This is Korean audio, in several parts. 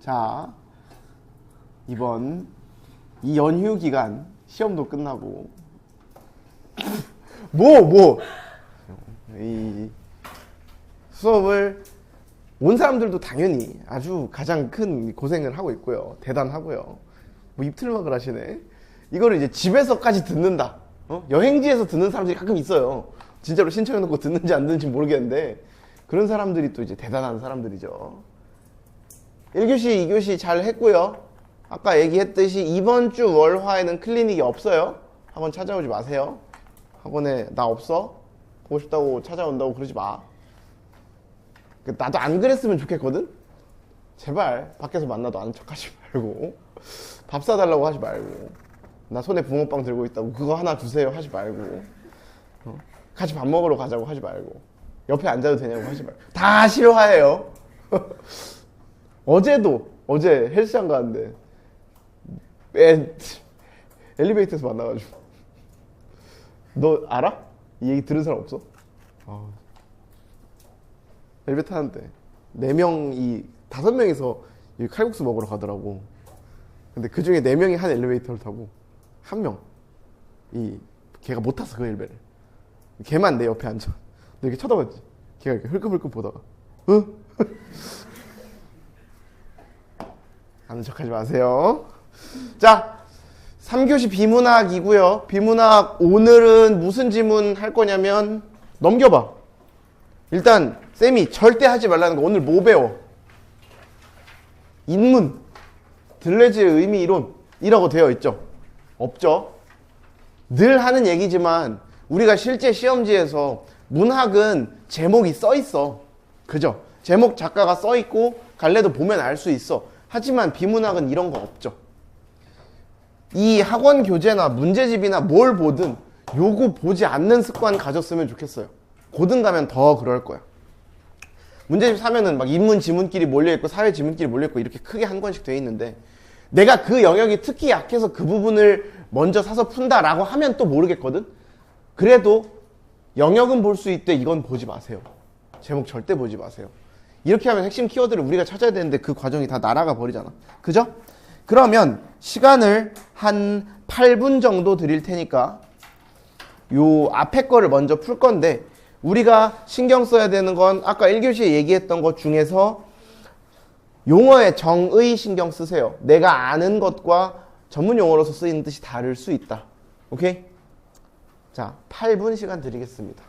자, 이번 이 연휴 기간 시험도 끝나고 이 수업을 온 사람들도 당연히 아주 가장 큰 고생을 하고 있고요. 대단하고요. 뭐 입틀막을 하시네. 이거를 이제 집에서까지 듣는다. 여행지에서 듣는 사람들이 가끔 있어요. 진짜로 신청해놓고 듣는지 안 듣는지 모르겠는데 그런 사람들이 또 이제 대단한 사람들이죠. 1교시, 2교시 잘 했고요. 아까 얘기했듯이 이번 주 월화에는 클리닉이 없어요. 학원 찾아오지 마세요. 학원에 나 없어? 보고 싶다고 찾아온다고 그러지 마. 나도 안 그랬으면 좋겠거든? 제발 밖에서 만나도 아는 척 하지 말고 밥 사달라고 하지 말고 나 손에 붕어빵 들고 있다고 그거 하나 주세요 하지 말고 같이 밥 먹으러 가자고 하지 말고 옆에 앉아도 되냐고 하지 말고 다 싫어해요. 어제 헬스장 가는데 엘리베이터에서 만나가지고 너 알아? 이 얘기 들은 사람 없어? 엘리베이터 타는데 4명이 5명이서 칼국수 먹으러 가더라고. 근데 그 중에 4명이 한 엘리베이터를 타고 한 명 걔가 못 탔어 그 엘리베이터를. 걔만 내 옆에 앉아. 너 이렇게 쳐다봤지? 걔가 이렇게 흘끔흘끔 보다가 아는 척하지 마세요. 자, 3교시 비문학이고요. 비문학 오늘은 무슨 지문 할 거냐면 넘겨봐. 일단 쌤이 절대 하지 말라는 거 오늘 뭐 배워? 인문, 들레즈의 의미 이론이라고 되어 있죠? 없죠? 늘 하는 얘기지만 우리가 실제 시험지에서 문학은 제목이 써 있어. 그죠? 제목 작가가 써 있고 갈래도 보면 알 수 있어. 하지만 비문학은 이런 거 없죠. 이 학원 교재나 문제집이나 뭘 보든 요거 보지 않는 습관 가졌으면 좋겠어요. 고등 가면 더 그럴 거야. 문제집 사면은 막 인문 지문끼리 몰려있고 사회 지문끼리 몰려있고 이렇게 크게 한 권씩 돼 있는데 내가 그 영역이 특히 약해서 그 부분을 먼저 사서 푼다라고 하면 또 모르겠거든? 그래도 영역은 볼 수 있대. 이건 보지 마세요. 제목 절대 보지 마세요. 이렇게 하면 핵심 키워드를 우리가 찾아야 되는데 그 과정이 다 날아가 버리잖아. 그죠? 그러면 시간을 한 8분 정도 드릴 테니까 요 앞에 거를 먼저 풀 건데 우리가 신경 써야 되는 건 아까 1교시에 얘기했던 것 중에서 용어의 정의 신경 쓰세요. 내가 아는 것과 전문 용어로서 쓰이는 뜻이 다를 수 있다. 오케이? 자, 8분 시간 드리겠습니다.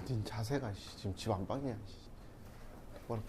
닌 자세가 지금 집 안방이야. 뭐라.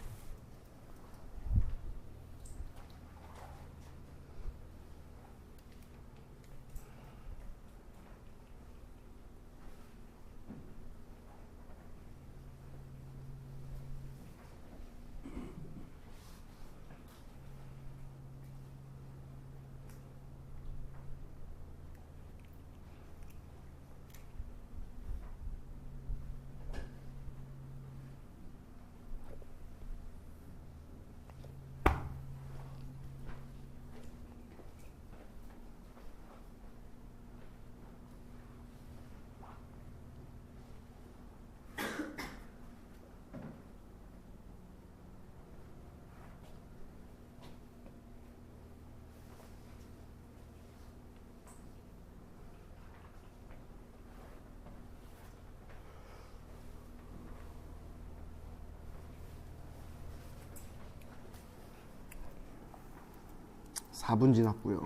4분 지났고요.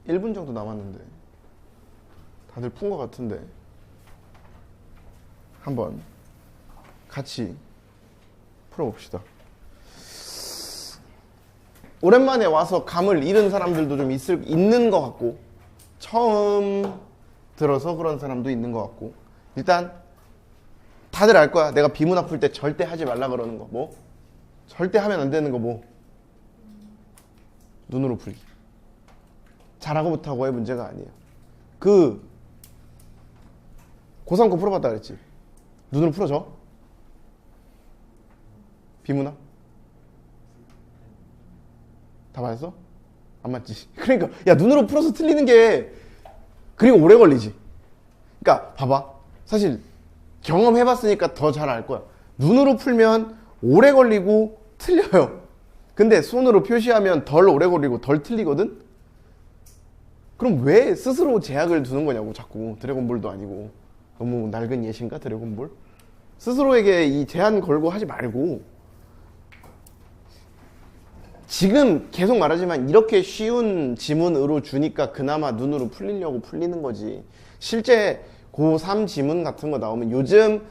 일 분 정도 남았는데 다들 푼 것 같은데 한번 같이 풀어봅시다. 오랜만에 와서 감을 잃은 사람들도 좀 있는 것 같고, 처음 들어서 그런 사람도 있는 것 같고, 일단 다들 알 거야. 내가 비문학 풀 때 절대 하지 말라 그러는 거 뭐? 절대 하면 안 되는 거 뭐? 눈으로 풀기. 잘하고 못하고의 문제가 아니에요. 고3 거 풀어봤다 그랬지? 눈으로 풀어줘? 비문학? 다 맞았어? 안 맞지? 그러니까 야, 눈으로 풀어서 틀리는 게 그리고 오래 걸리지. 그러니까 봐봐, 사실 경험해봤으니까 더 잘 알 거야. 눈으로 풀면 오래 걸리고 틀려요. 근데 손으로 표시하면 덜 오래 걸리고 덜 틀리거든? 그럼 왜 스스로 제약을 두는 거냐고. 자꾸 드래곤볼도 아니고. 너무 낡은 예신가 드래곤볼? 스스로에게 이 제한 걸고 하지 말고, 지금 계속 말하지만 이렇게 쉬운 지문으로 주니까 그나마 눈으로 풀리려고 풀리는 거지. 실제 고3 지문 같은 거 나오면 요즘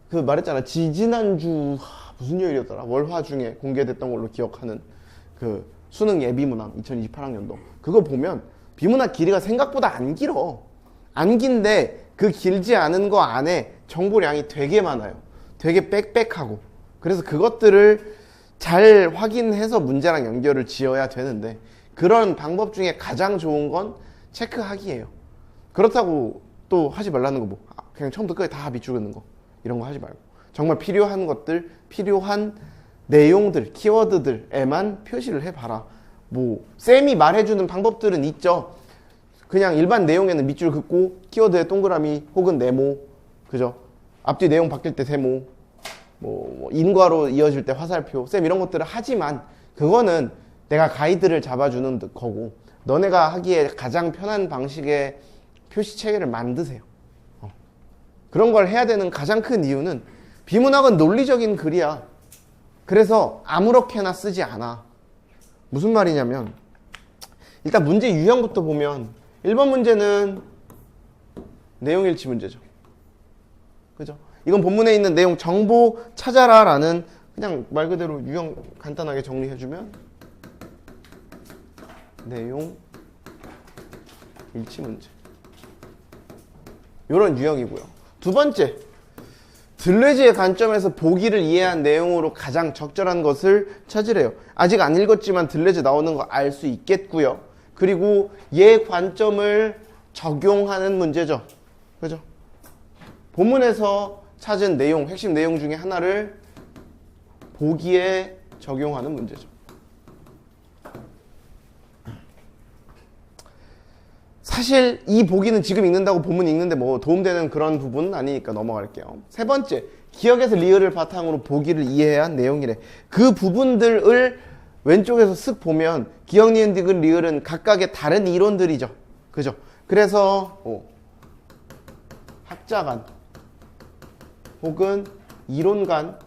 그 말했잖아. 지지난주 무슨 요일이었더라? 월화 중에 공개됐던 걸로 기억하는 그 수능 예비문항 2028학년도. 그거 보면 비문학 길이가 생각보다 안 길어. 안 긴데 그 길지 않은 거 안에 정보량이 되게 많아요. 되게 빽빽하고. 그래서 그것들을 잘 확인해서 문제랑 연결을 지어야 되는데, 그런 방법 중에 가장 좋은 건 체크하기예요. 그렇다고 또 하지 말라는 거 뭐, 그냥 처음부터 끝까지 다 밑줄 긋는 거, 이런 거 하지 말고 정말 필요한 것들, 필요한 내용들, 키워드들에만 표시를 해봐라. 뭐 쌤이 말해주는 방법들은 있죠. 그냥 일반 내용에는 밑줄 긋고 키워드에 동그라미 혹은 네모, 그죠? 앞뒤 내용 바뀔 때 세모, 뭐 인과로 이어질 때 화살표, 쌤 이런 것들을 하지만 그거는 내가 가이드를 잡아주는 거고, 너네가 하기에 가장 편한 방식의 표시 체계를 만드세요. 그런 걸 해야 되는 가장 큰 이유는 비문학은 논리적인 글이야. 그래서 아무렇게나 쓰지 않아. 무슨 말이냐면, 일단 문제 유형부터 보면 1번 문제는 내용일치 문제죠. 그죠? 이건 본문에 있는 내용 정보 찾아라 라는, 그냥 말 그대로 유형 간단하게 정리해주면 내용 일치 문제, 이런 유형이고요. 두 번째, 들레즈의 관점에서 보기를 이해한 내용으로 가장 적절한 것을 찾으래요. 아직 안 읽었지만 들레즈 나오는 거 알 수 있겠고요. 그리고 얘 관점을 적용하는 문제죠. 그죠? 본문에서 찾은 내용, 핵심 내용 중에 하나를 보기에 적용하는 문제죠. 사실 이 보기는 지금 읽는다고 본문 읽는데 뭐 도움되는 그런 부분은 아니니까 넘어갈게요. 세 번째, 기억에서 리을을 바탕으로 보기를 이해해야 한 내용이래. 그 부분들을 왼쪽에서 쓱 보면 기억, 니은, 디귿, 리을은 각각의 다른 이론들이죠. 그죠? 그래서 학자 간 혹은 이론 간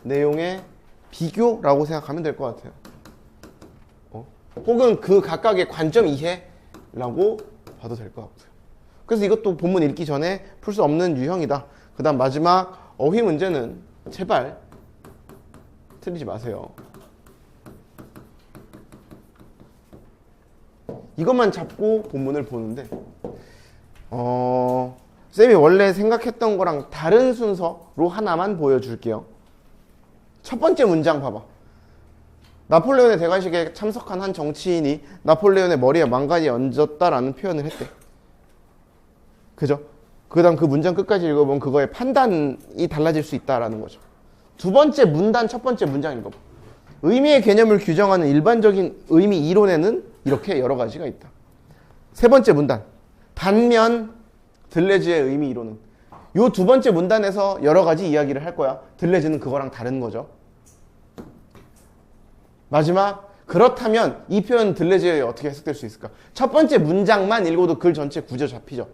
내용의 비교라고 생각하면 될 것 같아요. 혹은 그 각각의 관점 이해라고 봐도 될 것 같고요. 그래서 이것도 본문 읽기 전에 풀 수 없는 유형이다. 그 다음 마지막 어휘 문제는 제발 틀리지 마세요. 이것만 잡고 본문을 보는데 쌤이 원래 생각했던 거랑 다른 순서로 하나만 보여줄게요. 첫 번째 문장 봐봐. 나폴레온의 대관식에 참석한 한 정치인이 나폴레온의 머리에 망간이 얹었다라는 표현을 했대. 그죠? 그 다음 그 문장 끝까지 읽어보면 그거의 판단이 달라질 수 있다라는 거죠. 두 번째 문단 첫 번째 문장 읽어봐. 의미의 개념을 규정하는 일반적인 의미 이론에는 이렇게 여러 가지가 있다. 세 번째 문단. 반면 들레즈의 의미 이론은, 요 두 번째 문단에서 여러 가지 이야기를 할 거야. 들레즈는 그거랑 다른 거죠. 마지막, 그렇다면 이 표현 들레즈에 어떻게 해석될 수 있을까? 첫 번째 문장만 읽어도 글 전체 구조 잡히죠.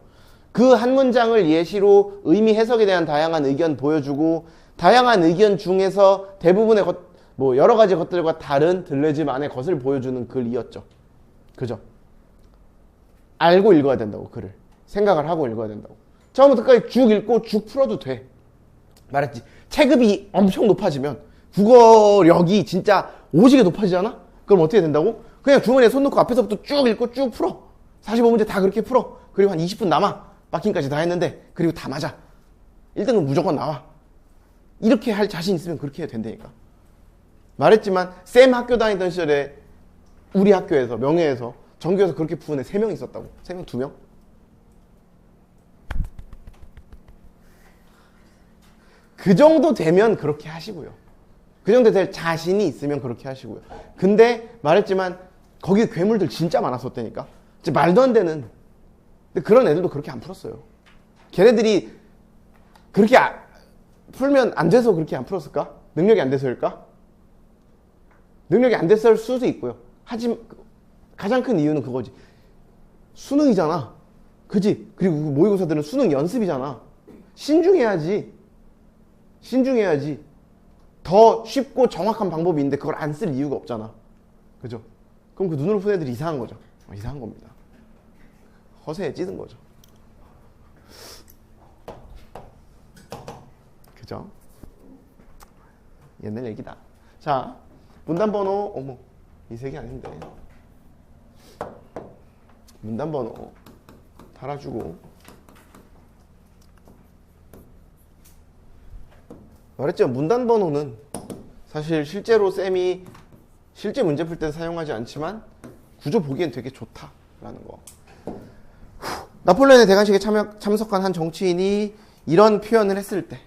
그 한 문장을 예시로 의미 해석에 대한 다양한 의견 보여주고, 다양한 의견 중에서 대부분의 여러 가지 것들과 다른 들레즈만의 것을 보여주는 글이었죠. 그죠? 알고 읽어야 된다고, 글을. 생각을 하고 읽어야 된다고. 처음부터 끝까지 쭉 읽고 쭉 풀어도 돼. 말했지. 체급이 엄청 높아지면 국어력이 진짜 오지게 높아지잖아? 그럼 어떻게 된다고? 그냥 주머니에 손 놓고 앞에서부터 쭉 읽고 쭉 풀어. 45문제 다 그렇게 풀어. 그리고 한 20분 남아. 마킹까지 다 했는데, 그리고 다 맞아. 1등은 무조건 나와. 이렇게 할 자신 있으면 그렇게 해야 된다니까. 말했지만 쌤 학교 다니던 시절에 우리 학교에서, 명예에서, 전교에서 그렇게 푸는 애 3명 있었다고. 3명, 2명? 그 정도 되면 그렇게 하시고요. 그 정도 될 자신이 있으면 그렇게 하시고요. 근데 말했지만 거기 괴물들 진짜 많았었다니까. 진짜 말도 안 되는. 근데 그런 애들도 그렇게 안 풀었어요. 걔네들이 그렇게 풀면 안 돼서 그렇게 안 풀었을까? 능력이 안 돼서일까? 능력이 안 됐을 수도 있고요. 하지만 가장 큰 이유는 그거지. 수능이잖아. 그지? 그리고 그 모의고사들은 수능 연습이잖아. 신중해야지. 신중해야지. 더 쉽고 정확한 방법이 있는데 그걸 안 쓸 이유가 없잖아. 그죠? 그럼 그 눈으로 푼 애들이 이상한 거죠. 이상한 겁니다. 허세에 찌든 거죠. 그죠? 옛날 얘기다. 자, 문단번호, 어머, 이 색이 아닌데. 문단번호 달아주고. 말했죠. 문단번호는 사실 실제로 쌤이 실제 문제 풀 땐 사용하지 않지만 구조 보기엔 되게 좋다라는 거. 나폴레옹의 대관식에 참석한 한 정치인이 이런 표현을 했을 때,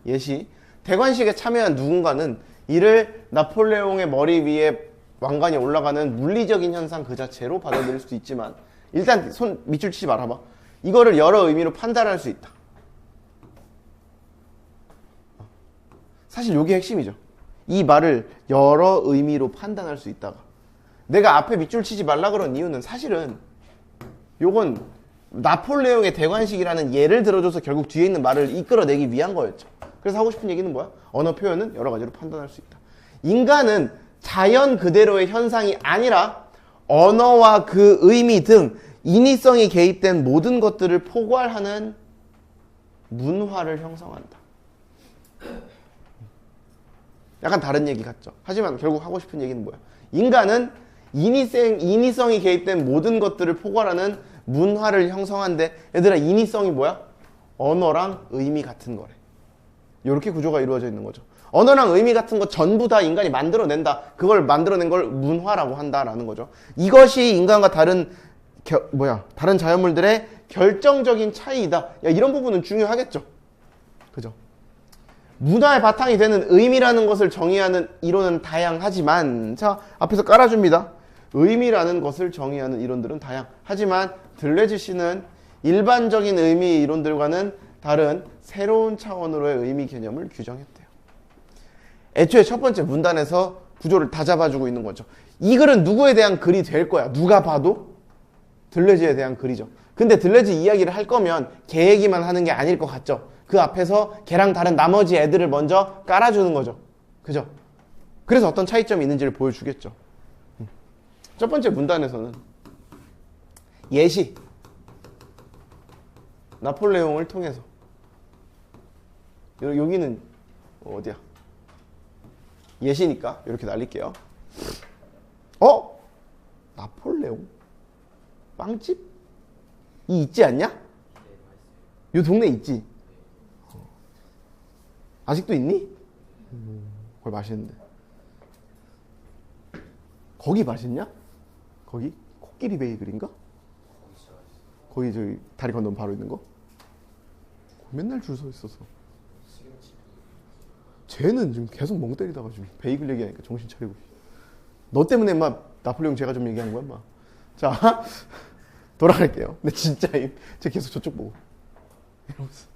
예시, 대관식에 참여한 누군가는 이를 나폴레옹의 머리 위에 왕관이 올라가는 물리적인 현상 그 자체로 받아들일 수도 있지만, 일단 손 밑줄 치지 말아봐. 이거를 여러 의미로 판단할 수 있다. 사실 이게 핵심이죠. 이 말을 여러 의미로 판단할 수 있다가, 내가 앞에 밑줄 치지 말라 그런 이유는 사실은 요건 나폴레옹의 대관식이라는 예를 들어줘서 결국 뒤에 있는 말을 이끌어내기 위한 거였죠. 그래서 하고 싶은 얘기는 뭐야? 언어 표현은 여러 가지로 판단할 수 있다. 인간은 자연 그대로의 현상이 아니라 언어와 그 의미 등 인위성이 개입된 모든 것들을 포괄하는 문화를 형성한다. 약간 다른 얘기 같죠. 하지만 결국 하고 싶은 얘기는 뭐야? 인간은 인위성이 개입된 모든 것들을 포괄하는 문화를 형성한데, 얘들아, 인위성이 뭐야? 언어랑 의미 같은 거래. 이렇게 구조가 이루어져 있는 거죠. 언어랑 의미 같은 거 전부 다 인간이 만들어낸다. 그걸 만들어낸 걸 문화라고 한다라는 거죠. 이것이 인간과 다른 자연물들의 결정적인 차이이다. 야, 이런 부분은 중요하겠죠. 그죠? 문화의 바탕이 되는 의미라는 것을 정의하는 이론은 다양하지만, 자, 앞에서 깔아줍니다. 의미라는 것을 정의하는 이론들은 다양하지만 들레즈 씨는 일반적인 의미 이론들과는 다른 새로운 차원으로의 의미 개념을 규정했대요. 애초에 첫 번째 문단에서 구조를 다 잡아주고 있는 거죠. 이 글은 누구에 대한 글이 될 거야. 누가 봐도 들레즈에 대한 글이죠. 근데 들레즈 이야기를 할 거면 걔 얘기만 하는 게 아닐 것 같죠. 그 앞에서 걔랑 다른 나머지 애들을 먼저 깔아주는 거죠. 그죠? 그래서 어떤 차이점이 있는지를 보여주겠죠. 첫 번째 문단에서는 예시, 나폴레옹을 통해서, 여기는 어디야? 예시니까 이렇게 날릴게요. 나폴레옹? 빵집? 이 있지 않냐? 요 동네 있지? 아직도 있니? 거기 맛있는데. 거기 맛있냐? 거기? 코끼리 베이글인가? 거기 저기 다리 건너면 바로 있는 거? 맨날 줄 서 있어서. 쟤는 지금 계속 멍 때리다가 지금 베이글 얘기하니까 정신 차리고. 너 때문에 인마 나폴레옹 제가 좀 얘기한 거야 인마. 자, 돌아갈게요. 근데 진짜 쟤 계속 저쪽 보고 이러면서.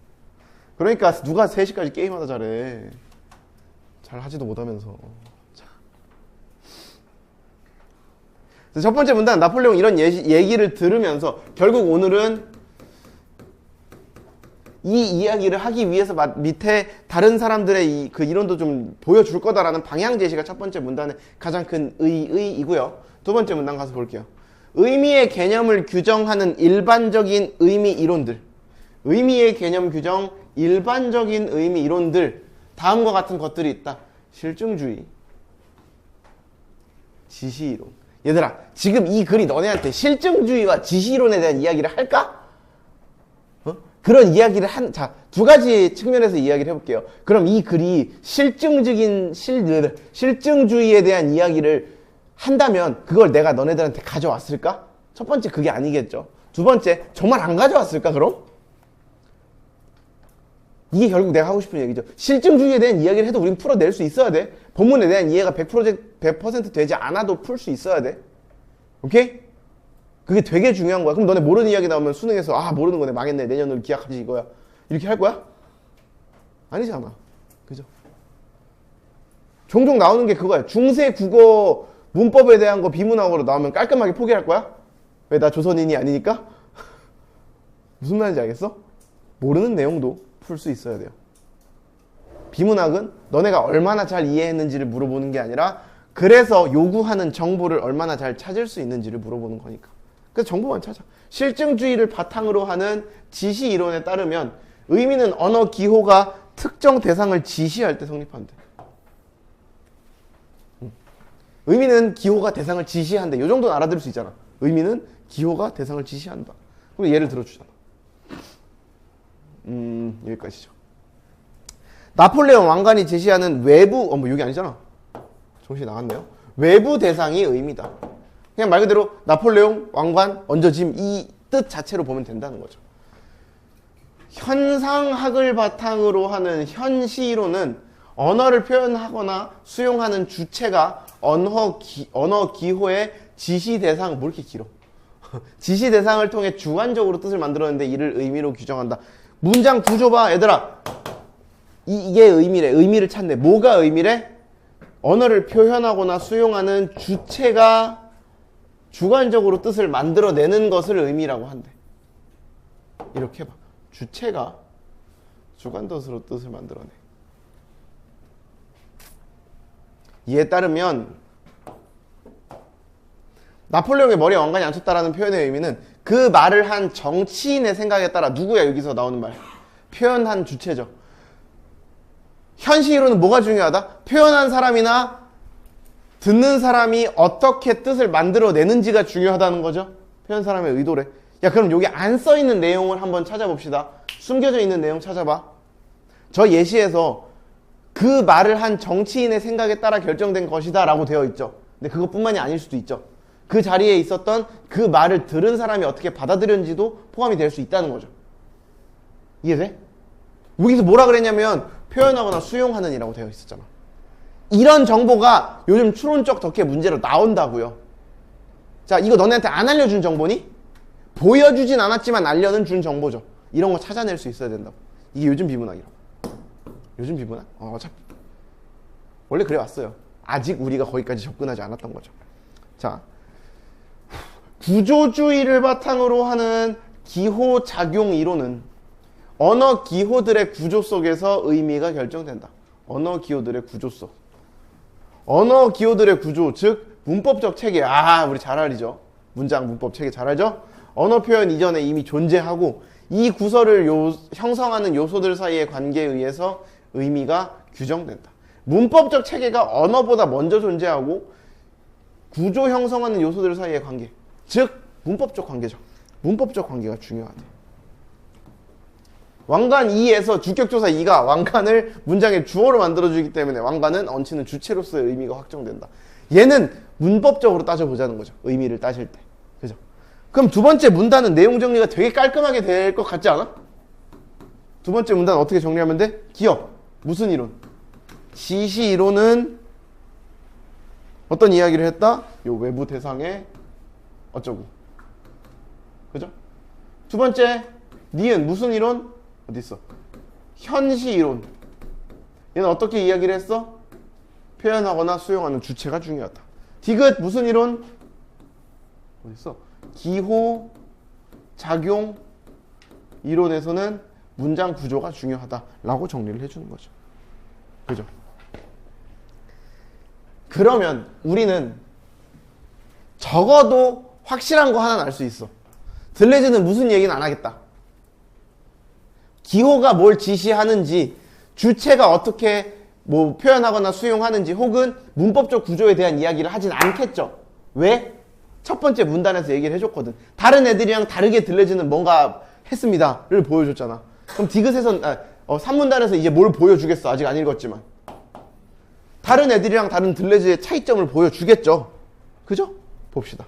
그러니까 누가 3시까지 게임하다 잘해. 잘 하지도 못하면서. 첫 번째 문단, 나폴레옹 이런 얘기를 들으면서 결국 오늘은 이 이야기를 하기 위해서 밑에 다른 사람들의 그 이론도 좀 보여줄 거다라는 방향 제시가 첫 번째 문단의 가장 큰 의의이고요. 두 번째 문단 가서 볼게요. 의미의 개념을 규정하는 일반적인 의미 이론들. 의미의 개념 규정, 일반적인 의미 이론들. 다음과 같은 것들이 있다. 실증주의, 지시이론. 얘들아, 지금 이 글이 너네한테 실증주의와 지시이론에 대한 이야기를 할까? 그런 이야기를 자, 두 가지 측면에서 이야기를 해볼게요. 그럼 이 글이 실증주의에 대한 이야기를 한다면 그걸 내가 너네들한테 가져왔을까? 첫 번째, 그게 아니겠죠. 두 번째, 정말 안 가져왔을까, 그럼? 이게 결국 내가 하고 싶은 얘기죠. 실증주의에 대한 이야기를 해도 우린 풀어낼 수 있어야 돼. 본문에 대한 이해가 100% 되지 않아도 풀 수 있어야 돼. 오케이? 그게 되게 중요한 거야. 그럼 너네 모르는 이야기 나오면 수능에서 모르는 거네, 망했네, 내년으로 기약하지 이거야. 이렇게 할 거야? 아니잖아. 그죠? 종종 나오는 게 그거야. 중세 국어 문법에 대한 거 비문학어로 나오면 깔끔하게 포기할 거야? 왜? 나 조선인이 아니니까? 무슨 말인지 알겠어? 모르는 내용도 풀 수 있어야 돼요. 비문학은 너네가 얼마나 잘 이해했는지를 물어보는 게 아니라 그래서 요구하는 정보를 얼마나 잘 찾을 수 있는지를 물어보는 거니까. 그래서 정보만 찾아. 실증주의를 바탕으로 하는 지시 이론에 따르면 의미는 언어 기호가 특정 대상을 지시할 때 성립한대. 의미는 기호가 대상을 지시한대. 이 정도는 알아들을 수 있잖아. 의미는 기호가 대상을 지시한다. 그럼 예를 들어주잖아. 여기까지죠. 나폴레옹 왕관이 제시하는 외부, 뭐 여기 아니잖아. 정신이 나갔네요. 외부 대상이 의미다. 그냥 말 그대로 나폴레옹 왕관 얹어짐 이 뜻 자체로 보면 된다는 거죠. 현상학을 바탕으로 하는 현시이론은 언어를 표현하거나 수용하는 주체가 언어 기호의 지시 대상, 뭐 이렇게 길어? 지시 대상을 통해 주관적으로 뜻을 만들었는데 이를 의미로 규정한다. 문장 구조 봐, 얘들아. 이게 의미래. 의미를 찾네. 뭐가 의미래? 언어를 표현하거나 수용하는 주체가 주관적으로 뜻을 만들어내는 것을 의미라고 한대. 이렇게 봐. 주체가 주관뜻으로 뜻을 만들어내. 이에 따르면 나폴레옹의 머리에 왕관이 안 쳤다라는 표현의 의미는 그 말을 한 정치인의 생각에 따라 누구야 여기서 나오는 말? 표현한 주체죠. 현시이론은 뭐가 중요하다? 표현한 사람이나 듣는 사람이 어떻게 뜻을 만들어내는지가 중요하다는 거죠. 표현 사람의 의도래. 야, 그럼 여기 안 써있는 내용을 한번 찾아봅시다. 숨겨져 있는 내용 찾아봐. 저 예시에서 그 말을 한 정치인의 생각에 따라 결정된 것이다 라고 되어 있죠. 근데 그것뿐만이 아닐 수도 있죠. 그 자리에 있었던 그 말을 들은 사람이 어떻게 받아들였는지도 포함이 될 수 있다는 거죠. 이해돼? 여기서 뭐라 그랬냐면 표현하거나 수용하는 이라고 되어 있었잖아. 이런 정보가 요즘 추론적 덕혜 문제로 나온다고요. 자, 이거 너네한테 안 알려준 정보니? 보여주진 않았지만 알려는 준 정보죠. 이런 거 찾아낼 수 있어야 된다고. 이게 요즘 비문학이라고. 요즘 비문학? 어차피 원래 그래 왔어요. 아직 우리가 거기까지 접근하지 않았던 거죠. 자, 구조주의를 바탕으로 하는 기호작용 이론은 언어 기호들의 구조 속에서 의미가 결정된다. 언어 기호들의 구조 속. 언어 기호들의 구조, 즉 문법적 체계. 우리 잘 알죠. 문장 문법 체계 잘 알죠? 언어 표현 이전에 이미 존재하고 이 구설을 형성하는 요소들 사이의 관계에 의해서 의미가 규정된다. 문법적 체계가 언어보다 먼저 존재하고 구조 형성하는 요소들 사이의 관계, 즉 문법적 관계죠. 문법적 관계가 중요하대. 왕관 2에서 주격조사 2가 왕관을 문장의 주어로 만들어주기 때문에 왕관은 얹히는 주체로서의 의미가 확정된다. 얘는 문법적으로 따져보자는 거죠. 의미를 따질 때. 그죠? 그럼 두 번째 문단은 내용 정리가 되게 깔끔하게 될 것 같지 않아? 두 번째 문단 어떻게 정리하면 돼? 기억. 무슨 이론? 지시 이론은 어떤 이야기를 했다? 요 외부 대상에 어쩌고. 그죠? 두 번째, 니은 무슨 이론? 어디 있어? 현시 이론. 얘는 어떻게 이야기를 했어? 표현하거나 수용하는 주체가 중요하다. 디귿 무슨 이론? 어디 있어? 기호 작용 이론에서는 문장 구조가 중요하다라고 정리를 해주는 거죠. 그죠? 그러면 우리는 적어도 확실한 거 하나는 알 수 있어. 들레즈는 무슨 얘기는 안 하겠다. 기호가 뭘 지시하는지, 주체가 어떻게 뭐 표현하거나 수용하는지, 혹은 문법적 구조에 대한 이야기를 하진 않겠죠. 왜? 첫 번째 문단에서 얘기를 해줬거든. 다른 애들이랑 다르게 들레즈는 뭔가 했습니다를 보여줬잖아. 그럼 디귿에선 3문단에서 이제 뭘 보여주겠어. 아직 안 읽었지만. 다른 애들이랑 다른 들레즈의 차이점을 보여주겠죠. 그죠? 봅시다.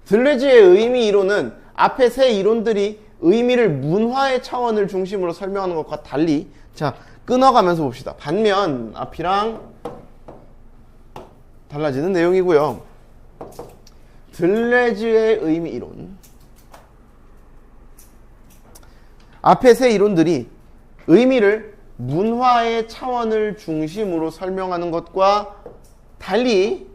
들레즈의 의미 이론은 앞에 세 이론들이 의미를 문화의 차원을 중심으로 설명하는 것과 달리, 자, 끊어가면서 봅시다. 반면 앞이랑 달라지는 내용이고요. 들레즈의 의미 이론. 앞에 세 이론들이 의미를 문화의 차원을 중심으로 설명하는 것과 달리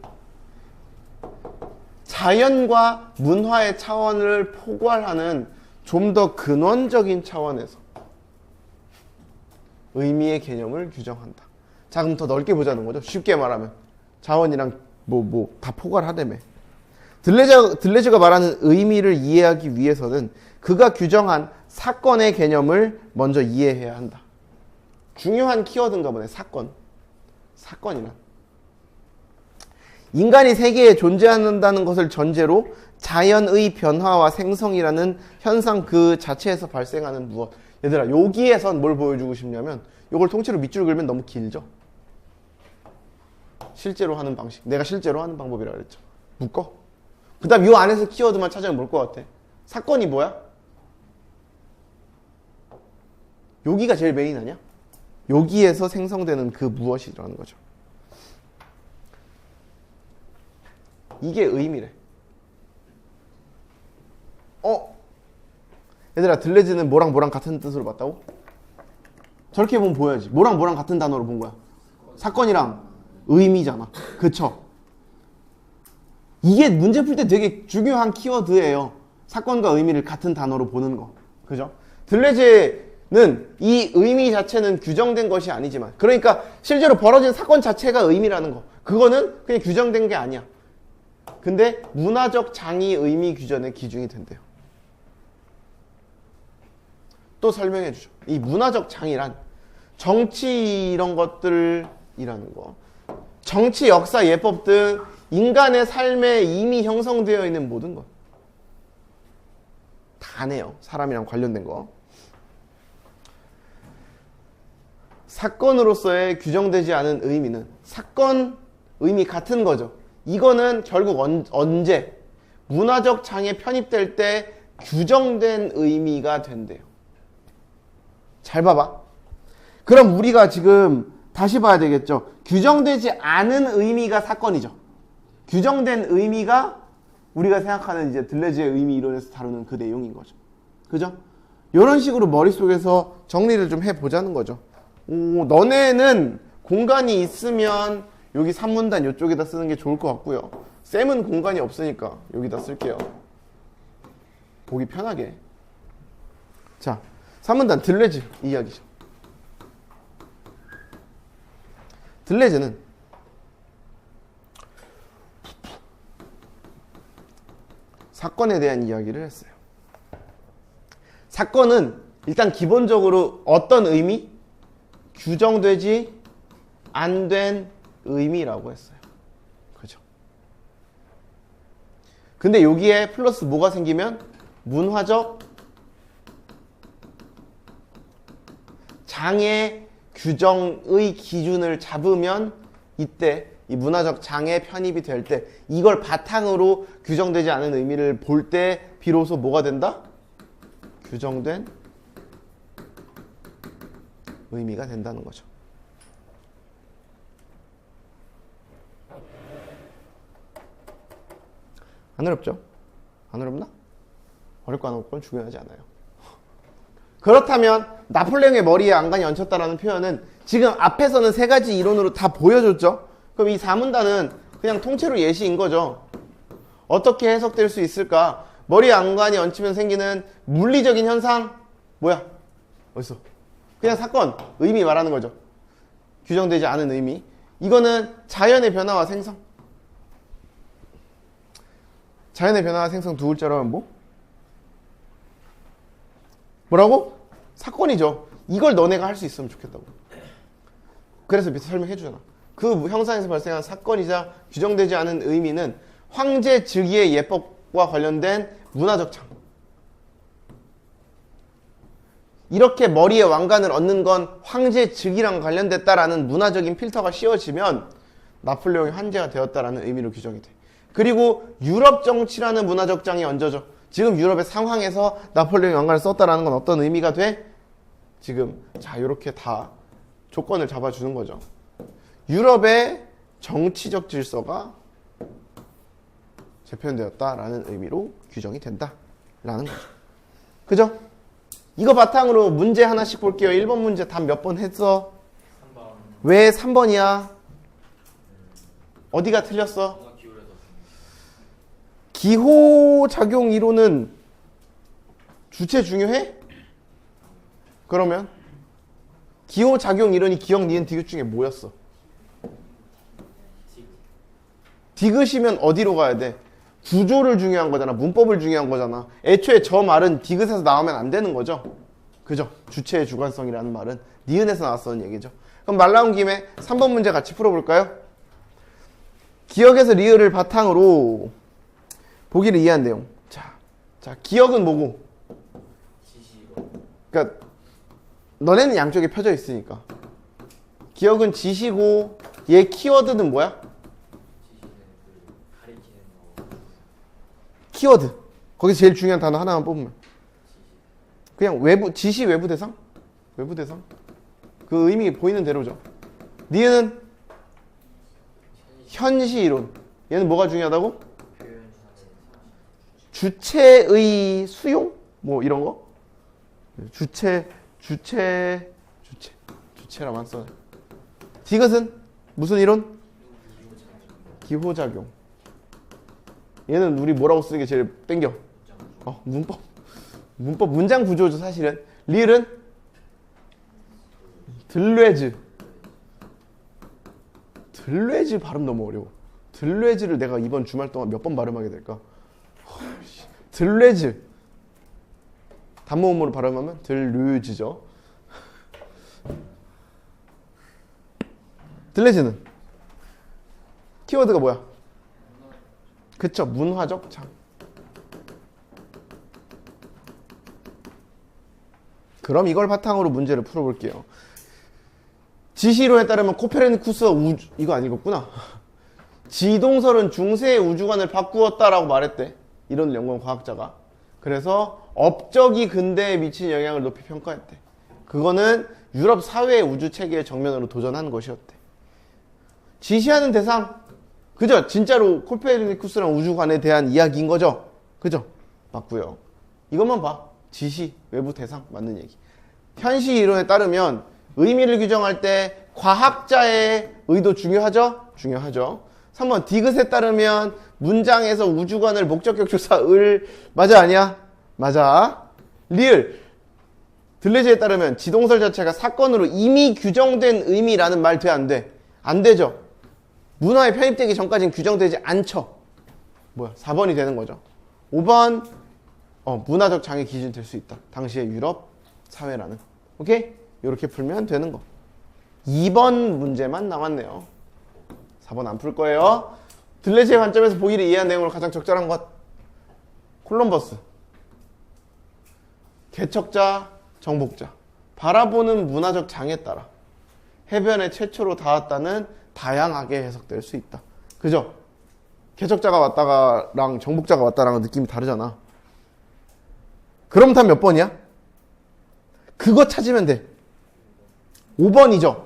자연과 문화의 차원을 포괄하는 좀 더 근원적인 차원에서 의미의 개념을 규정한다. 자, 그럼 더 넓게 보자는 거죠. 쉽게 말하면 자원이랑 다 포괄하다며. 들레즈가 말하는 의미를 이해하기 위해서는 그가 규정한 사건의 개념을 먼저 이해해야 한다. 중요한 키워드인가 보네. 사건이란 인간이 세계에 존재한다는 것을 전제로 자연의 변화와 생성이라는 현상 그 자체에서 발생하는 무엇. 얘들아, 여기에선 뭘 보여주고 싶냐면, 이걸 통째로 밑줄 그리면 너무 길죠. 실제로 하는 방식, 내가 실제로 하는 방법이라 그랬죠. 묶어. 그 다음 이 안에서 키워드만 찾으면 뭘 것 같아? 사건이 뭐야? 여기가 제일 메인 아니야? 여기에서 생성되는 그 무엇이라는 거죠. 이게 의미래. 얘들아, 들레즈는 뭐랑 뭐랑 같은 뜻으로 봤다고? 저렇게 보면 보여야지. 뭐랑 뭐랑 같은 단어로 본 거야? 사건이랑 의미잖아. 그쵸? 이게 문제 풀 때 되게 중요한 키워드예요. 사건과 의미를 같은 단어로 보는 거. 그죠? 들레즈는 이 의미 자체는 규정된 것이 아니지만, 그러니까 실제로 벌어진 사건 자체가 의미라는 거. 그거는 그냥 규정된 게 아니야. 근데 문화적 장이 의미 규정의 기준이 된대요. 또 설명해 주죠. 이 문화적 장이란 정치 이런 것들이라는 거. 정치, 역사, 예법 등 인간의 삶에 이미 형성되어 있는 모든 것. 다네요. 사람이랑 관련된 거. 사건으로서의 규정되지 않은 의미는 사건 의미 같은 거죠. 이거는 결국 언제 문화적 장에 편입될 때 규정된 의미가 된대요. 잘 봐봐. 그럼 우리가 지금 다시 봐야 되겠죠. 규정되지 않은 의미가 사건이죠. 규정된 의미가 우리가 생각하는 이제 들레즈의 의미 이론에서 다루는 그 내용인 거죠. 그죠? 이런 식으로 머릿속에서 정리를 좀 해보자는 거죠. 너네는 공간이 있으면 여기 3문단 이쪽에다 쓰는 게 좋을 것 같고요. 쌤은 공간이 없으니까 여기다 쓸게요. 보기 편하게. 자, 3문단 들레즈 이야기죠. 들레즈는 사건에 대한 이야기를 했어요. 사건은 일단 기본적으로 어떤 의미? 규정되지 안 된 의미라고 했어요. 그죠? 근데 여기에 플러스 뭐가 생기면 문화적 장애 규정의 기준을 잡으면 이때 이 문화적 장애 편입이 될 때 이걸 바탕으로 규정되지 않은 의미를 볼 때 비로소 뭐가 된다? 규정된 의미가 된다는 거죠. 안 어렵죠? 안 어렵나? 어렵고 안 어렵고는 중요하지 않아요. 그렇다면 나폴레옹의 머리에 안간이 얹혔다라는 표현은 지금 앞에서는 세 가지 이론으로 다 보여줬죠? 그럼 이 4문단은 그냥 통째로 예시인 거죠. 어떻게 해석될 수 있을까? 머리에 안간이 얹히면 생기는 물리적인 현상 뭐야? 어딨어? 그냥 사건, 의미 말하는 거죠. 규정되지 않은 의미. 이거는 자연의 변화와 생성. 자연의 변화와 생성 두 글자로 하면 뭐? 뭐라고? 사건이죠. 이걸 너네가 할 수 있으면 좋겠다고. 그래서 밑에 설명해 주잖아. 그 형상에서 발생한 사건이자 규정되지 않은 의미는 황제 즉위의 예법과 관련된 문화적 장. 이렇게 머리에 왕관을 얹는 건 황제 즉위랑 관련됐다라는 문화적인 필터가 씌워지면 나폴레옹이 황제가 되었다라는 의미로 규정이 돼. 그리고 유럽 정치라는 문화적 장이 얹어져. 지금 유럽의 상황에서 나폴레옹이 왕관을 썼다라는 건 어떤 의미가 돼? 지금 자 이렇게 다 조건을 잡아주는 거죠. 유럽의 정치적 질서가 재편되었다라는 의미로 규정이 된다라는 거죠. 그죠? 이거 바탕으로 문제 하나씩 볼게요. 1번 문제 답 몇 번 했어? 3번. 왜 3번이야? 어디가 틀렸어? 기호작용 이론은 주체 중요해? 그러면 기호작용 이론이 기억, 니은, 디귿 중에 뭐였어? 디귿이면 어디로 가야 돼? 구조를 중요한 거잖아. 문법을 중요한 거잖아. 애초에 저 말은 디귿에서 나오면 안 되는 거죠. 그죠? 주체의 주관성이라는 말은 니은에서 나왔었는 얘기죠. 그럼 말 나온 김에 3번 문제 같이 풀어볼까요? 기억에서 리을을 바탕으로 보기를 이해한 내용. 자, 기억은 뭐고? 그러니까 너네는 양쪽에 펴져 있으니까. 기억은 지시고 얘 키워드는 뭐야? 키워드. 거기서 제일 중요한 단어 하나만 뽑으면. 그냥 외부, 지시 외부 대상? 외부 대상? 그 의미 보이는 대로죠. 니은은 현시 이론. 얘는 뭐가 중요하다고? 주체의 수용? 뭐 이런 거? 주체라만 써요. 디귿은 무슨 이론? 기호작용. 얘는 우리 뭐라고 쓰는 게 제일 땡겨? 문법. 문장 구조죠, 사실은. 리을은 들뢰즈 발음 너무 어려워. 들뢰즈를 내가 이번 주말 동안 몇 번 발음하게 될까? 들뢰즈. 단모음으로 발음하면 들뢰즈죠. 들뢰즈는 키워드가 뭐야? 그쵸, 문화적 장. 그럼 이걸 바탕으로 문제를 풀어볼게요. 지시론에 따르면 코페르니쿠스가 이거 안 읽었구나. 지동설은 중세의 우주관을 바꾸었다라고 말했대. 이런 연구원 과학자가. 그래서 업적이 근대에 미친 영향을 높이 평가했대. 그거는 유럽 사회의 우주 체계의 정면으로 도전한 것이었대. 지시하는 대상, 그죠? 진짜로 코페르니쿠스랑 우주관에 대한 이야기인 거죠? 그죠? 맞고요. 이것만 봐. 지시, 외부 대상 맞는 얘기. 현시 이론에 따르면 의미를 규정할 때 과학자의 의도 중요하죠? 중요하죠. 3번 디귿에 따르면 문장에서 우주관을 목적격 조사 맞아 아니야? 맞아. 리을 들레즈에 따르면 지동설 자체가 사건으로 이미 규정된 의미라는 말 돼 안 돼? 안 되죠. 문화에 편입되기 전까지는 규정되지 않죠. 4번이 되는 거죠. 5번 문화적 장애 기준이 될 수 있다. 당시의 유럽 사회라는. 오케이? 이렇게 풀면 되는 거. 2번 문제만 남았네요. 4번 안 풀 거예요. 들레즈의 관점에서 보기를 이해한 내용으로 가장 적절한 것. 콜럼버스. 개척자, 정복자. 바라보는 문화적 장에 따라 해변에 최초로 닿았다는 다양하게 해석될 수 있다. 그죠? 개척자가 왔다가랑 정복자가 왔다랑은 느낌이 다르잖아. 그럼 다 몇 번이야? 그거 찾으면 돼. 5번이죠.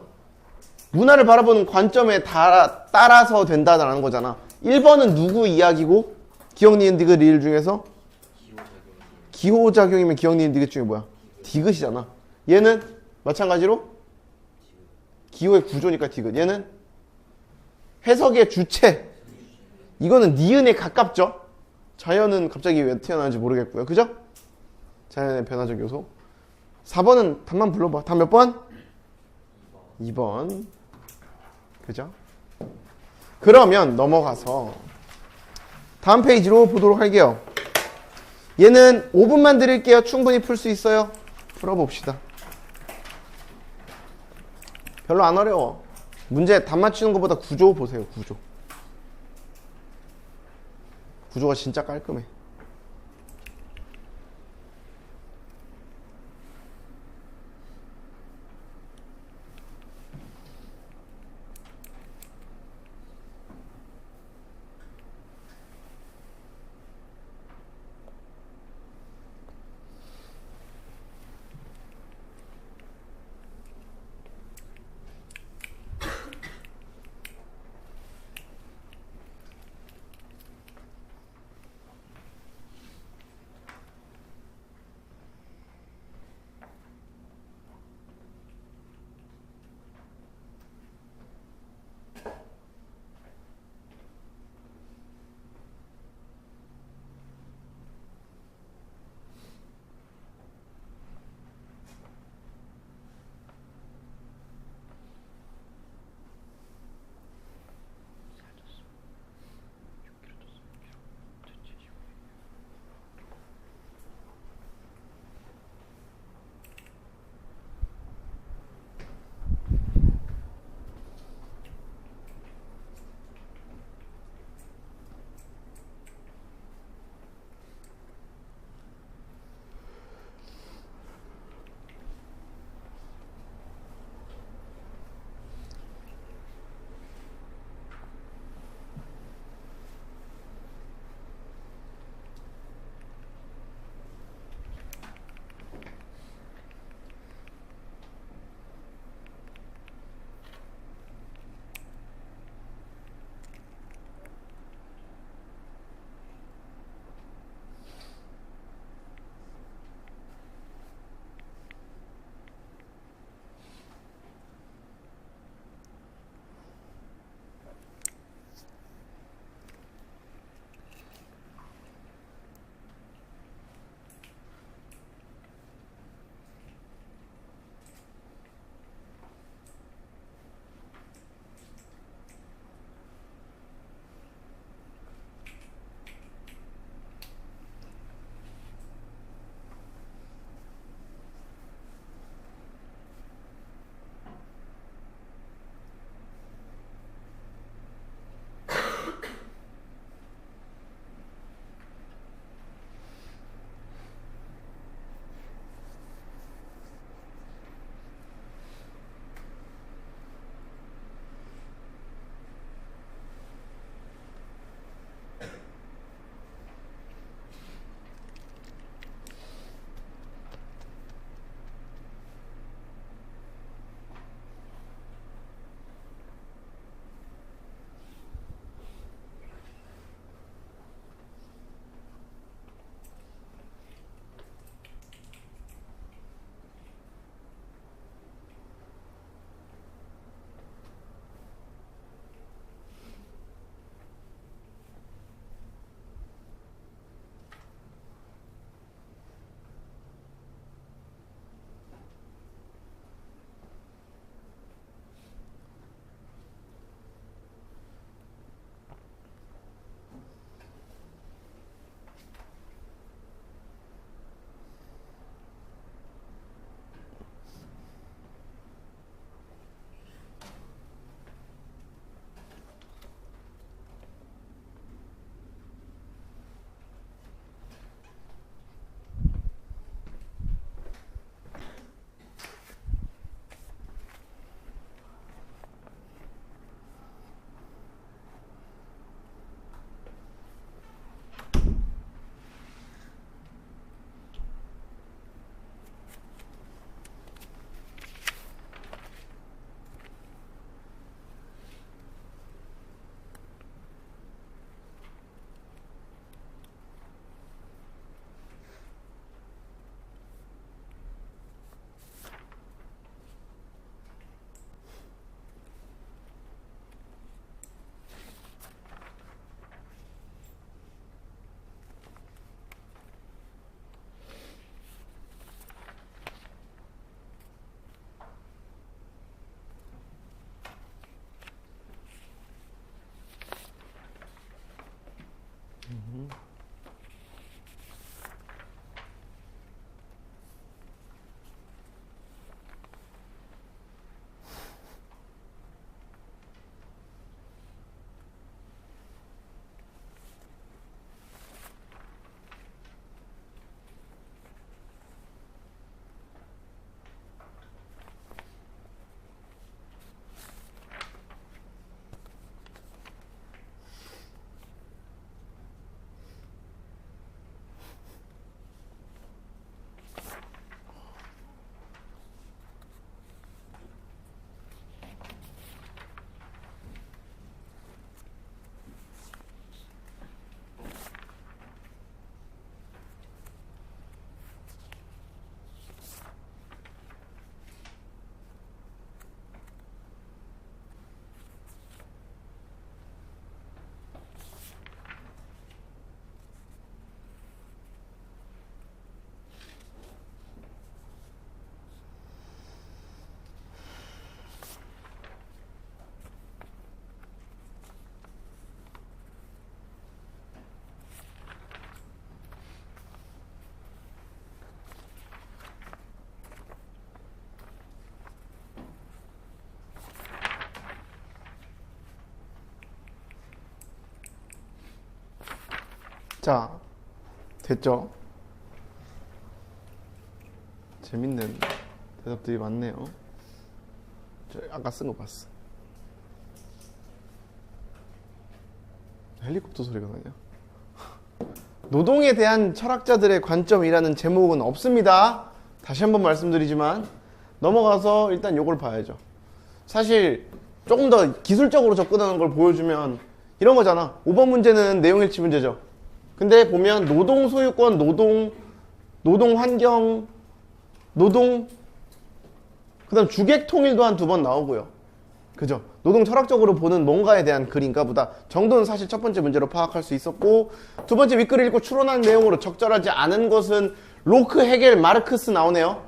문화를 바라보는 관점에 따라서 된다라는 거잖아. 1번은 누구 이야기고? 기억, 니은, 디귿, 리을 중에서? 기호작용이면 기억, 니은, 디귿 중에 뭐야? 디귿이잖아. 얘는 마찬가지로 기호의 구조니까 디귿. 얘는 해석의 주체. 이거는 니은에 가깝죠? 자연은 갑자기 왜 태어나는지 모르겠고요. 그죠? 자연의 변화적 요소. 4번은 답만 불러봐. 답 몇 번? 2번. 그죠? 그러면 넘어가서 다음 페이지로 보도록 할게요. 얘는 5분만 드릴게요. 충분히 풀 수 있어요. 풀어봅시다. 별로 안 어려워. 문제 답 맞추는 것보다 구조 보세요. 구조가 진짜 깔끔해. 자, 됐죠? 재밌는 대답들이 많네요. 저 아까 쓴 거 봤어. 헬리콥터 소리가 나냐? 노동에 대한 철학자들의 관점이라는 제목은 없습니다. 다시 한번 말씀드리지만 넘어가서 일단 요걸 봐야죠. 사실 조금 더 기술적으로 접근하는 걸 보여주면 이런 거잖아. 5번 문제는 내용일치 문제죠. 근데 보면 노동 소유권, 노동 환경, 그다음 주객 통일도 한 2번 나오고요. 그죠? 노동 철학적으로 보는 뭔가에 대한 글인가 보다 정도는 사실 첫 번째 문제로 파악할 수 있었고, 두 번째 윗글을 읽고 추론한 내용으로 적절하지 않은 것은 로크, 헤겔, 마르크스 나오네요.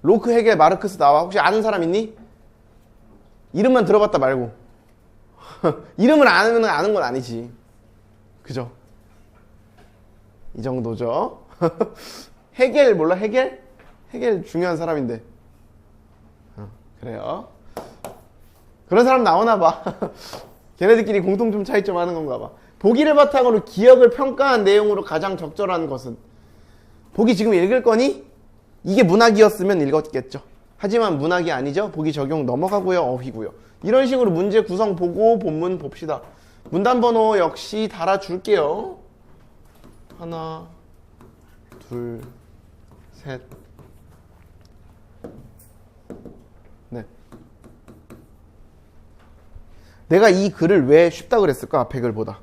로크, 헤겔, 마르크스 나와. 혹시 아는 사람 있니? 이름만 들어봤다 말고. 이름을 아는 건 아니지. 그죠? 이 정도죠. 헤겔 몰라? 헤겔? 헤겔 중요한 사람인데. 그래요. 그런 사람 나오나 봐. 걔네들끼리 공통점 차이점 하는 건가 봐. 보기를 바탕으로 기억을 평가한 내용으로 가장 적절한 것은. 보기 지금 읽을 거니? 이게 문학이었으면 읽었겠죠. 하지만 문학이 아니죠. 보기 적용 넘어가고요. 어휘고요. 이런 식으로 문제 구성 보고 본문 봅시다. 문단 번호 역시 달아줄게요. 하나, 둘, 셋, 넷. 내가 이 글을 왜 쉽다 그랬을까? 앞에 글보다.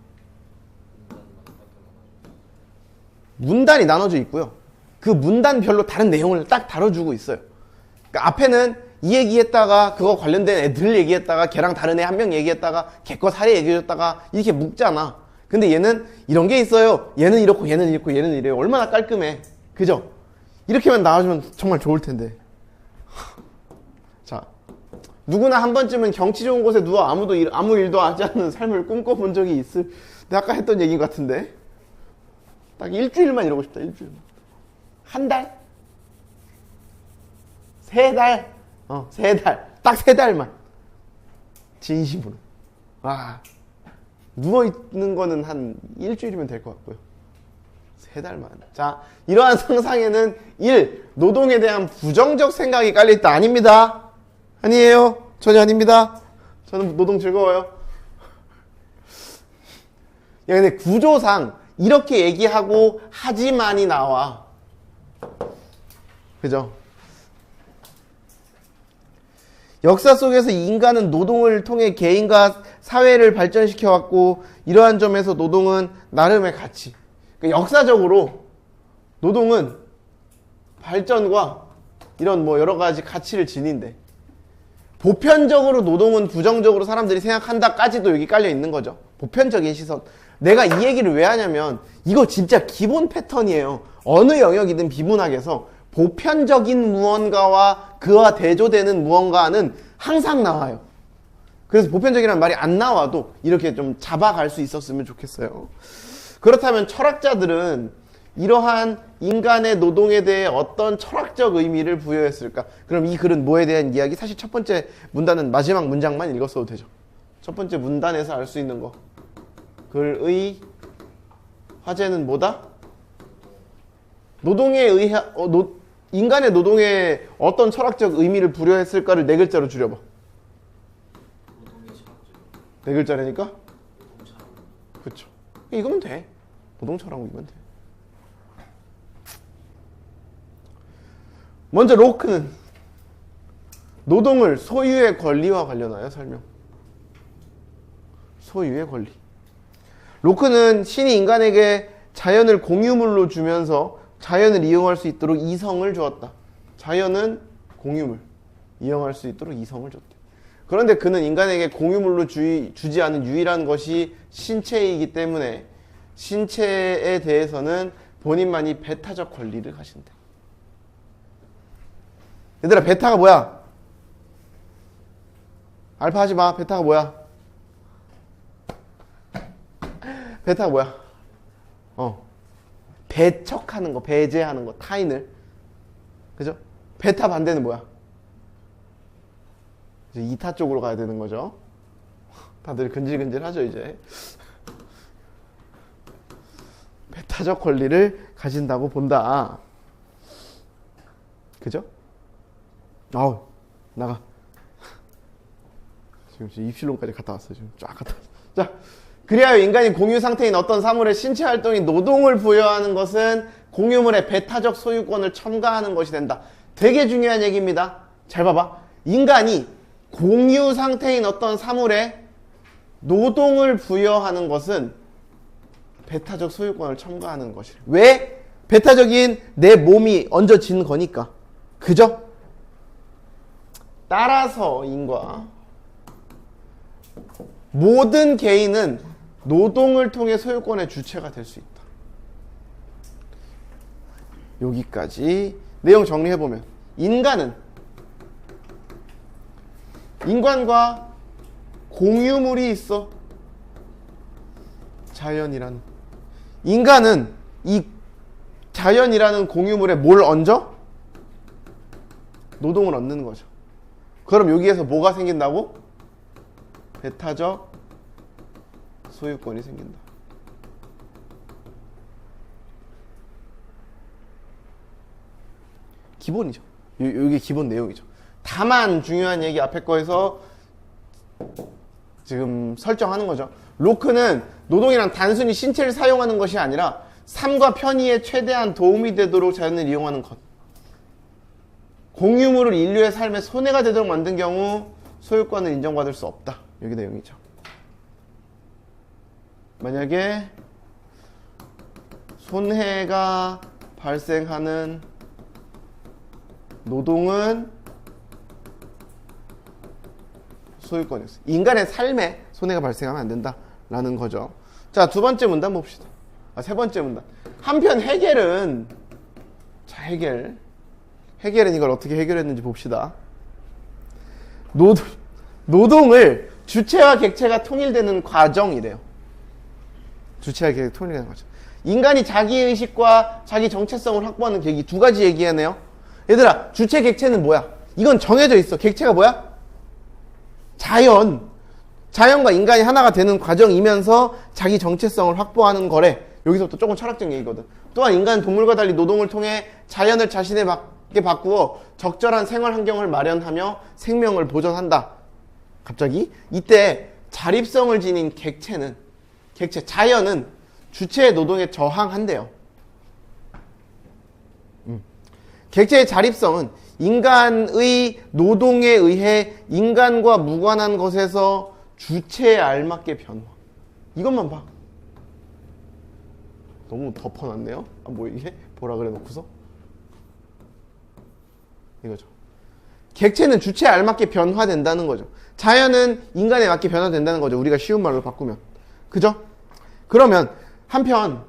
문단이 나눠져 있고요. 그 문단별로 다른 내용을 딱 다뤄주고 있어요. 그러니까 앞에는 이 얘기했다가 그거 관련된 애들 얘기했다가 걔랑 다른 애 한 명 얘기했다가 걔 거 사례 얘기해줬다가 이렇게 묶잖아. 근데 얘는 이런 게 있어요. 얘는 이렇고 얘는 이렇고 얘는 이래요. 얼마나 깔끔해. 그죠? 이렇게만 나와주면 정말 좋을 텐데. 자, 누구나 한 번쯤은 경치 좋은 곳에 누워 아무 일도 하지 않는 삶을 꿈꿔본 적이 있을. 내가 아까 했던 얘기 같은데. 딱 일주일만 이러고 싶다. 일주일만. 한 달? 3달? 3달. 딱 3달만. 진심으로. 와. 누워있는 거는 한 일주일이면 될 것 같고요. 3달만. 자, 이러한 상상에는 1. 노동에 대한 부정적 생각이 깔려있다. 아닙니다. 아니에요. 전혀 아닙니다. 저는 노동 즐거워요. 야, 근데 구조상 이렇게 얘기하고 하지만이 나와. 그죠? 역사 속에서 인간은 노동을 통해 개인과 사회를 발전시켜왔고, 이러한 점에서 노동은 나름의 가치. 그러니까 역사적으로 노동은 발전과 이런 뭐 여러 가지 가치를 지닌대. 보편적으로 노동은 부정적으로 사람들이 생각한다까지도 여기 깔려 있는 거죠. 보편적인 시선. 내가 이 얘기를 왜 하냐면 이거 진짜 기본 패턴이에요. 어느 영역이든 비문학에서 보편적인 무언가와 그와 대조되는 무언가는 항상 나와요. 그래서 보편적이라는 말이 안 나와도 이렇게 좀 잡아갈 수 있었으면 좋겠어요. 그렇다면 철학자들은 이러한 인간의 노동에 대해 어떤 철학적 의미를 부여했을까? 그럼 이 글은 뭐에 대한 이야기? 사실 첫 번째 문단은 마지막 문장만 읽었어도 되죠. 첫 번째 문단에서 알 수 있는 거. 글의 화제는 뭐다? 노동에 인간의 노동에 어떤 철학적 의미를 부여했을까를 4글자로 줄여봐. 4글자라니까? 그쵸. 이거면 돼. 노동철학이면 돼. 먼저 로크는 노동을 소유의 권리와 관련하여 설명. 소유의 권리. 로크는 신이 인간에게 자연을 공유물로 주면서 자연을 이용할 수 있도록 이성을 주었다. 자연은 공유물. 이용할 수 있도록 이성을 줬대. 그런데 그는 인간에게 공유물로 주지 않은 유일한 것이 신체이기 때문에 신체에 대해서는 본인만이 배타적 권리를 가진대. 얘들아, 베타가 뭐야? 알파 하지 마. 베타가 뭐야? 베타가 뭐야? 배척하는 거, 배제하는 거, 타인을. 그죠? 베타 반대는 뭐야? 이제 이타 쪽으로 가야 되는 거죠. 다들 근질근질 하죠, 이제. 배타적 권리를 가진다고 본다. 그죠? 아우, 나가. 지금 입실론까지 갔다 왔어요. 지금 쫙 갔다 왔어요. 자, 그리하여 인간이 공유 상태인 어떤 사물의 신체 활동이 노동을 부여하는 것은 공유물의 배타적 소유권을 첨가하는 것이 된다. 되게 중요한 얘기입니다. 잘 봐봐. 인간이 공유 상태인 어떤 사물에 노동을 부여하는 것은 배타적 소유권을 첨가하는 것이래. 왜? 배타적인 내 몸이 얹어진 거니까. 그죠? 따라서 인과 모든 개인은 노동을 통해 소유권의 주체가 될 수 있다. 여기까지 내용 정리해보면 인간과 공유물이 있어. 자연이라는. 인간은 이 자연이라는 공유물에 뭘 얹어? 노동을 얻는 거죠. 그럼 여기에서 뭐가 생긴다고? 배타적 소유권이 생긴다. 기본이죠. 이게 기본 내용이죠. 다만 중요한 얘기 앞에 거에서 지금 설정하는 거죠. 로크는 노동이란 단순히 신체를 사용하는 것이 아니라 삶과 편의에 최대한 도움이 되도록 자연을 이용하는 것. 공유물을 인류의 삶에 손해가 되도록 만든 경우 소유권을 인정받을 수 없다. 여기 내용이죠. 만약에 손해가 발생하는 노동은 소유권이었어요. 인간의 삶에 손해가 발생하면 안 된다라는 거죠. 자, 두 번째 문단 봅시다. 세 번째 문단. 한편 해겔은 해겔은 이걸 어떻게 해결했는지 봅시다. 노동을 주체와 객체가 통일되는 과정이래요. 주체와 객체가 통일되는 과정. 인간이 자기의식과 자기 정체성을 확보하는 계기 두 가지 얘기하네요. 얘들아, 주체 객체는 뭐야? 이건 정해져 있어. 객체가 뭐야? 자연과 인간이 하나가 되는 과정이면서 자기 정체성을 확보하는 거래. 여기서부터 조금 철학적 얘기거든. 또한 인간은 동물과 달리 노동을 통해 자연을 자신에게 바꾸어 적절한 생활 환경을 마련하며 생명을 보존한다. 갑자기 이때 자립성을 지닌 자연은 주체의 노동에 저항한대요. 객체의 자립성은 인간의 노동에 의해 인간과 무관한 것에서 주체에 알맞게 변화. 이것만 봐. 너무 덮어놨네요. 뭐 이게? 보라 그래 놓고서? 이거죠. 객체는 주체에 알맞게 변화된다는 거죠. 자연은 인간에 맞게 변화된다는 거죠. 우리가 쉬운 말로 바꾸면. 그죠? 그러면 한편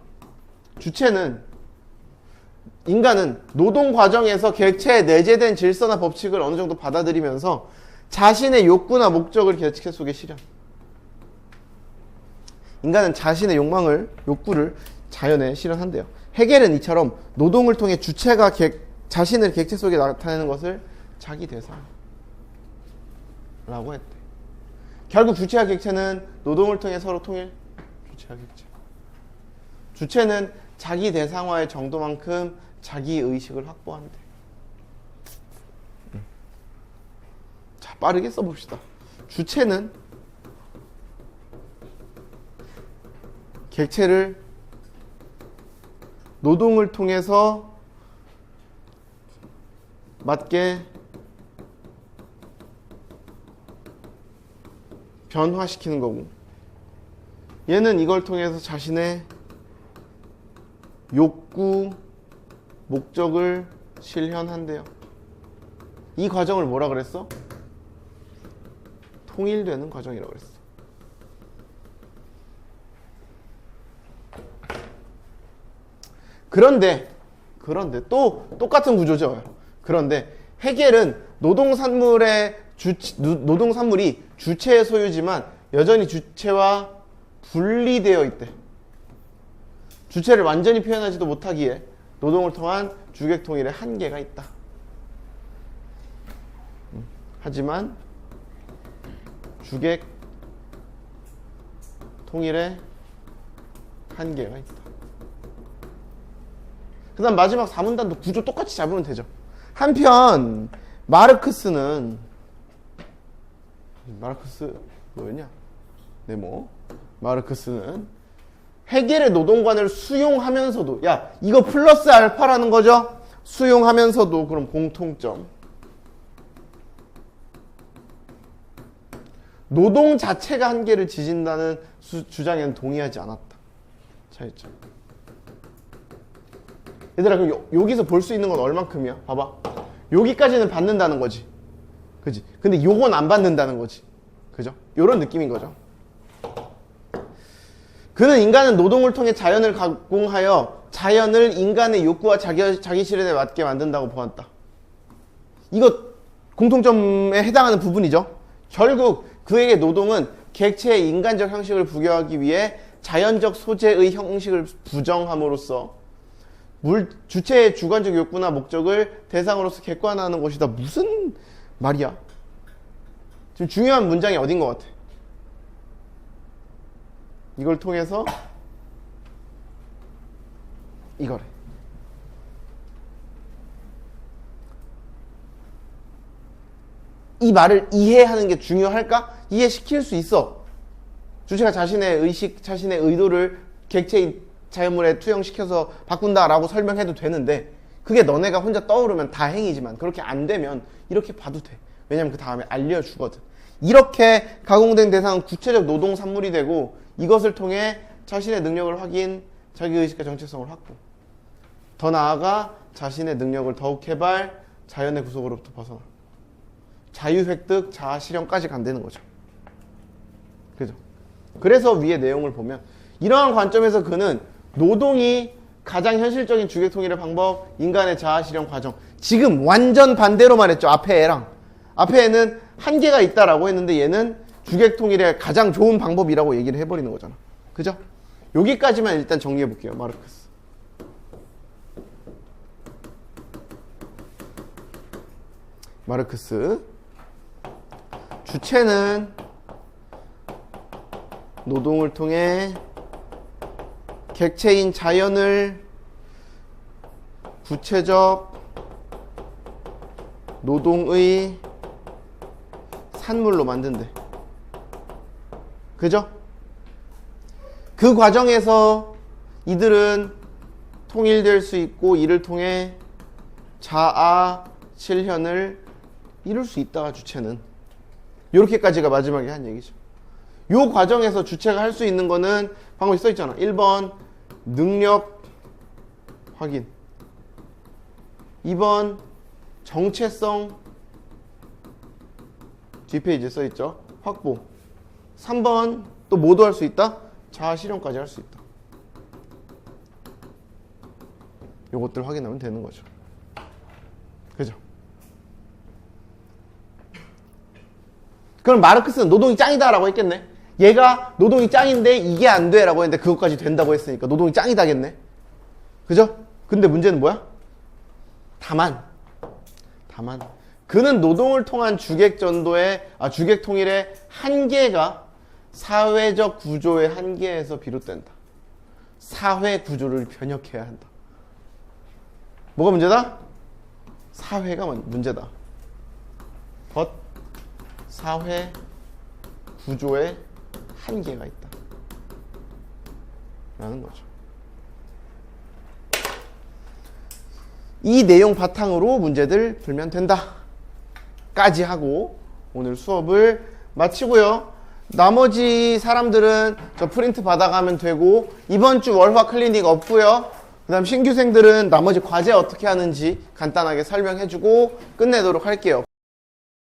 인간은 노동 과정에서 객체에 내재된 질서나 법칙을 어느 정도 받아들이면서 자신의 욕구나 목적을 객체 속에 실현. 인간은 자신의 욕구를 자연에 실현한대요. 해겔은 이처럼 노동을 통해 주체가 자신을 객체 속에 나타내는 것을 자기 대상라고 했대. 결국 주체와 객체는 노동을 통해 서로 통일. 주체와 객체. 주체는 자기 대상화의 정도만큼 자기 의식을 확보한대. 자, 빠르게 써봅시다. 주체는 객체를 노동을 통해서 맞게 변화시키는 거고, 얘는 이걸 통해서 자신의 욕구, 목적을 실현한대요. 이 과정을 뭐라 그랬어? 통일되는 과정이라고 그랬어. 그런데 또 똑같은 구조죠. 그런데 해겔은 노동산물이 주체의 소유지만 여전히 주체와 분리되어 있대. 주체를 완전히 표현하지도 못하기에 노동을 통한 주객 통일에 한계가 있다. 하지만 주객 통일에 한계가 있다. 그 다음 마지막 4문단도 구조 똑같이 잡으면 되죠. 한편 마르크스는 뭐였냐? 네모. 마르크스는 헤겔의 노동관을 수용하면서도, 야, 이거 플러스 알파라는 거죠? 수용하면서도, 그럼 공통점. 노동 자체가 한계를 지진다는 주장에는 동의하지 않았다. 차이점. 얘들아, 그럼 여기서 볼 수 있는 건 얼만큼이야? 봐봐. 여기까지는 받는다는 거지. 그지? 근데 요건 안 받는다는 거지. 그죠? 요런 느낌인 거죠. 그는 인간은 노동을 통해 자연을 가공하여 자연을 인간의 욕구와 자기 실현에 맞게 만든다고 보았다. 이거 공통점에 해당하는 부분이죠. 결국 그에게 노동은 객체의 인간적 형식을 부여하기 위해 자연적 소재의 형식을 부정함으로써 주체의 주관적 욕구나 목적을 대상으로서 객관화하는 것이다. 무슨 말이야? 지금 중요한 문장이 어딘 것 같아? 이걸 통해서 이거래. 이 말을 이해하는 게 중요할까? 이해시킬 수 있어. 주체가 자신의 의식, 자신의 의도를 객체의 자연물에 투영시켜서 바꾼다라고 설명해도 되는데, 그게 너네가 혼자 떠오르면 다행이지만 그렇게 안 되면 이렇게 봐도 돼. 왜냐면 그 다음에 알려주거든. 이렇게 가공된 대상은 구체적 노동 산물이 되고, 이것을 통해 자신의 능력을 확인, 자기의식과 정체성을 확보. 더 나아가 자신의 능력을 더욱 개발, 자연의 구속으로부터 벗어나. 자유획득, 자아실현까지 간다는 거죠. 그죠? 그래서 위의 내용을 보면 이러한 관점에서 그는 노동이 가장 현실적인 주객통일의 방법, 인간의 자아실현 과정. 지금 완전 반대로 말했죠. 앞에 애랑. 앞에 애는 한계가 있다라고 했는데 얘는 주객통일의 가장 좋은 방법이라고 얘기를 해버리는 거잖아. 그죠? 여기까지만 일단 정리해 볼게요. 마르크스. 마르크스. 주체는 노동을 통해 객체인 자연을 구체적 노동의 산물로 만든대. 그죠? 그 과정에서 이들은 통일될 수 있고 이를 통해 자아 실현을 이룰 수 있다. 주체는 이렇게까지가 마지막에 한 얘기죠. 요 과정에서 주체가 할 수 있는 거는 방금 써 있잖아. 1번 능력 확인, 2번 정체성 뒷페이지에 써 있죠. 확보, 3번 또 뭐도 할 수 있다? 자아 실현까지 할 수 있다. 요것들 확인하면 되는 거죠. 그죠? 그럼 마르크스는 노동이 짱이다 라고 했겠네. 얘가 노동이 짱인데 이게 안 돼 라고 했는데 그것까지 된다고 했으니까 노동이 짱이다겠네. 그죠? 근데 문제는 뭐야? 다만 그는 노동을 통한 주객통일의 한계가 사회적 구조의 한계에서 비롯된다. 사회 구조를 변혁해야 한다. 뭐가 문제다? 사회가 문제다. 사회 구조에 한계가 있다 라는 거죠. 이 내용 바탕으로 문제들 풀면 된다 까지 하고 오늘 수업을 마치고요. 나머지 사람들은 저 프린트 받아가면 되고, 이번 주 월화 클리닉 없고요. 그 다음 신규생들은 나머지 과제 어떻게 하는지 간단하게 설명해주고 끝내도록 할게요.